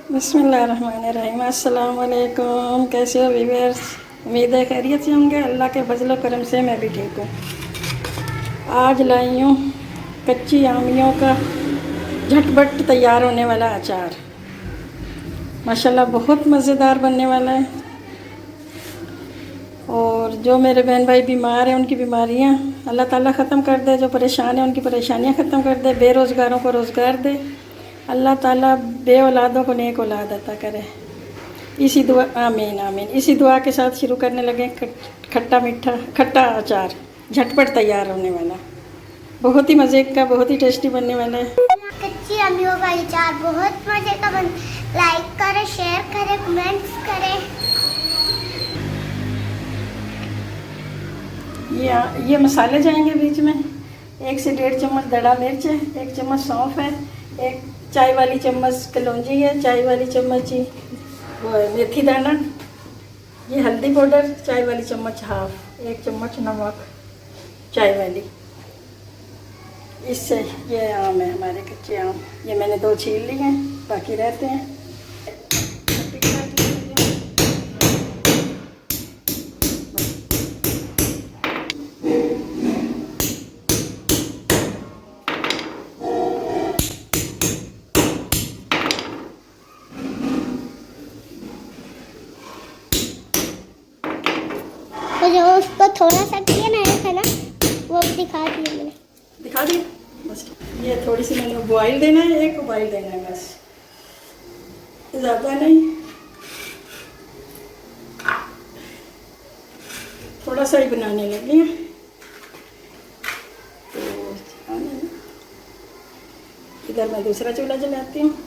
बिस्मिल्लाहिर्रहमानिर्रहीम। अस्सलाम वालेकुम। कैसे हो व्यूअर्स? उम्मीद है खैरियत से होंगे। अल्लाह के फजल व करम से मैं भी ठीक हूँ। आज लाई हूँ कच्ची आमियों का झटपट तैयार होने वाला अचार। माशाल्लाह बहुत मज़ेदार बनने वाला है। और जो मेरे बहन भाई बीमार हैं उनकी बीमारियाँ अल्लाह ताला ख़त्म कर दे, जो परेशान हैं उनकी परेशानियाँ ख़त्म कर दे, बेरोज़गारों को रोज़गार दे, अल्लाह ताला बे औलादों को नेक औलाद अता करे। इसी दुआ, आमीन आमीन। इसी दुआ के साथ शुरू करने लगे खट्टा मीठा खट्टा अचार झटपट तैयार होने वाला, बहुत ही मज़े का, बहुत ही टेस्टी बनने वाला है। कच्ची आमियों का अचार बहुत मज़े का बन। लाइक करें, शेयर करें, कमेंट्स करें। ये मसाले जाएंगे बीच में। 1 से 1.5 चम्मच दड़ा मिर्च है, 1 चम्मच सौंफ है, 1 चाय वाली चम्मच कलौंजी है, चाय वाली चम्मच वो है मेथी दाना, ये हल्दी पाउडर चाय वाली चम्मच हाफ, 1 चम्मच नमक चाय वाली। इससे ये आम है हमारे कच्चे आम, ये मैंने 2 छील लिए हैं, बाकी रहते हैं। तो जो उसको थोड़ा सा किया ना है ना, वो दिखा दिया मैंने। दिखा दिया बस। ये थोड़ी सी मैंने बॉईल देना है, 1 बॉईल देना है बस, ज़्यादा नहीं, थोड़ा सा ही बनाने लगी हैं। तो इधर मैं दूसरा चूल्हा जलाती हूँ।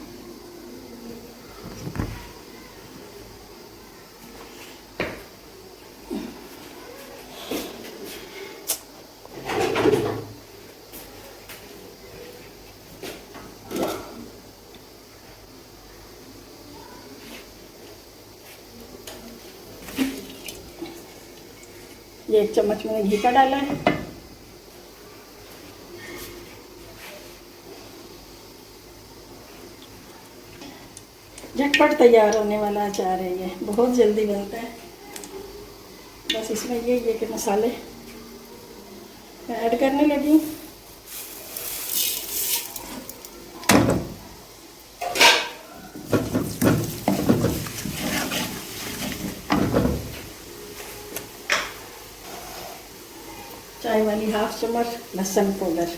ये 1 चम्मच मैंने घी का डाला है। झटपट तैयार होने वाला अचार है, ये बहुत जल्दी बनता है। बस इसमें ये के मसाले मैं ऐड करने लगी हूँ। चाय वाली हाफ चम्मच लहसुन पाउडर,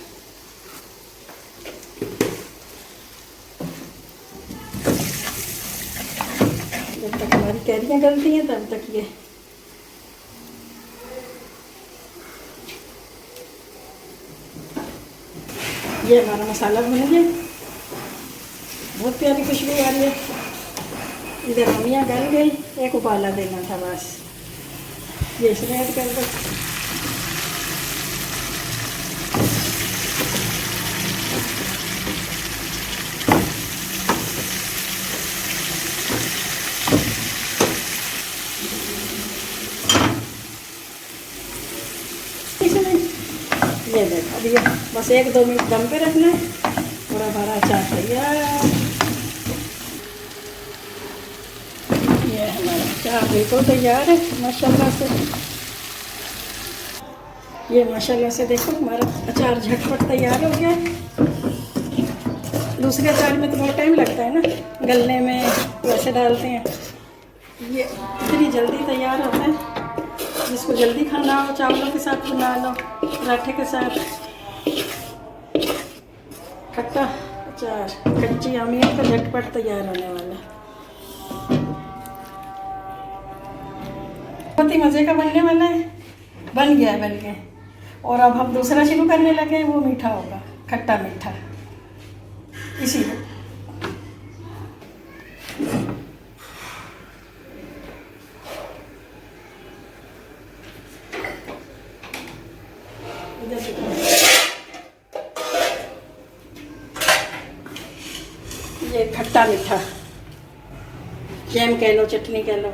जब तक हमारी कैरियाँ गलती हैं तब तक ये हमारा मसाला भुन गया, बहुत प्यारी खुशबू आ रही है। इधर अमियाँ गल गई, 1 उबाला देना था बस, ये इसमें ऐड कर दो। ये देखो, अब ये बस 1-2 मिनट दम पे रखना है, पूरा भरा अचार तैयार। ये हमारा अचार बिल्कुल तैयार है माशाल्लाह से। ये माशाल्लाह से देखो हमारा अचार झटपट तैयार हो गया। दूसरे अचार में तो बहुत टाइम लगता है ना गलने में, वैसे डालते हैं, ये इतनी जल्दी तैयार होता है। जिसको जल्दी खाना हो चावलों के साथ बना लो, पराठे के साथ। खट्टा अचार कच्ची आमियों का झटपट तैयार होने वाला है, बहुत ही मज़े का बनने वाला है। बन गया है बन के, और अब हम दूसरा शुरू करने लगे हैं, वो मीठा होगा, खट्टा मीठा। इसी ये खट्टा मीठा जैम कह लो, चटनी कह लो।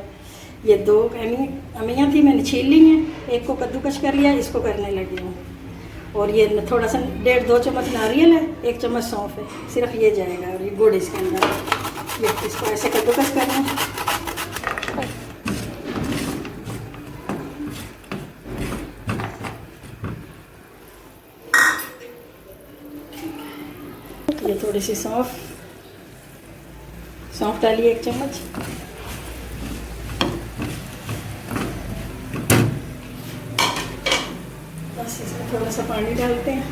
ये 2 अमियाँ थी, मैंने छील ली हैं, 1 को कद्दूकस कर लिया, इसको करने लगी हूँ। और ये थोड़ा सा 1.5-2 चम्मच नारियल है, 1 चम्मच सौंफ है, सिर्फ ये जाएगा, और ये गुड़ इसके अंदर। ये इसको ऐसे कद्दूकस करना है। ये थोड़ी सी सौंफ डालिए 1 चम्मच। बस इसमें थोड़ा सा पानी डालते हैं।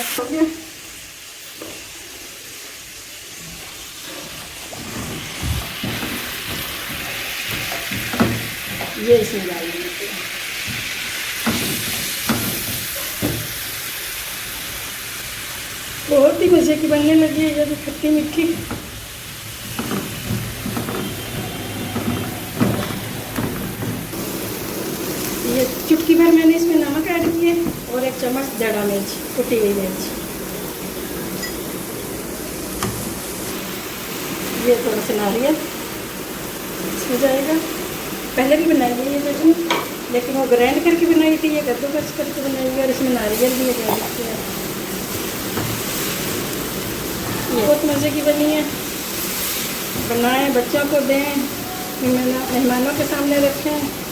हो गया। ये इसमें डाल देते हैं। बहुत ही मज़े की बनने लगी है ये तो, खट्टी मीठी। ये चुटकी भर मैंने इसमें नमक ऐड किए और 1 चम्मच दड़ा मिर्च, कुटी हुई मिर्च। ये थोड़ा सा नारियल इसमें जाएगा। पहले भी बनाई है ये चटनी, लेकिन वो ग्राइंड करके बनाई थी, ये कद्दूकस करके बनाई है और इसमें नारियल भी है। ये बहुत मज़े की बनी है। बनाएं, बच्चों को दें, मेहमानों के सामने रखें।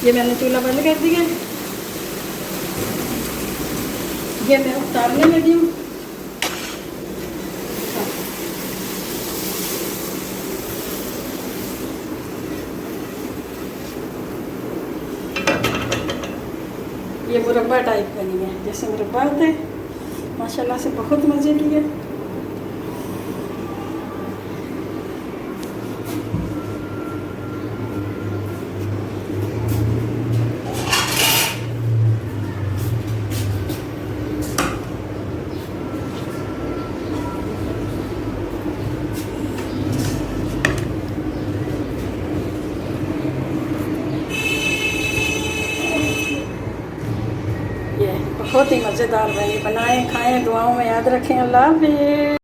ये मैंने चूल्हा बंद कर दिया। ये मैं उतारने लगी हूँ। ये मुरब्बा टाइप बनी है, जैसे मुरब्बा होता है। माशाल्लाह से बहुत मज़े की है। बहुत ही मज़ेदार बनी। बनाएं, खाएं, दुआओं में याद रखें। अल्लाह हाफ़िज़।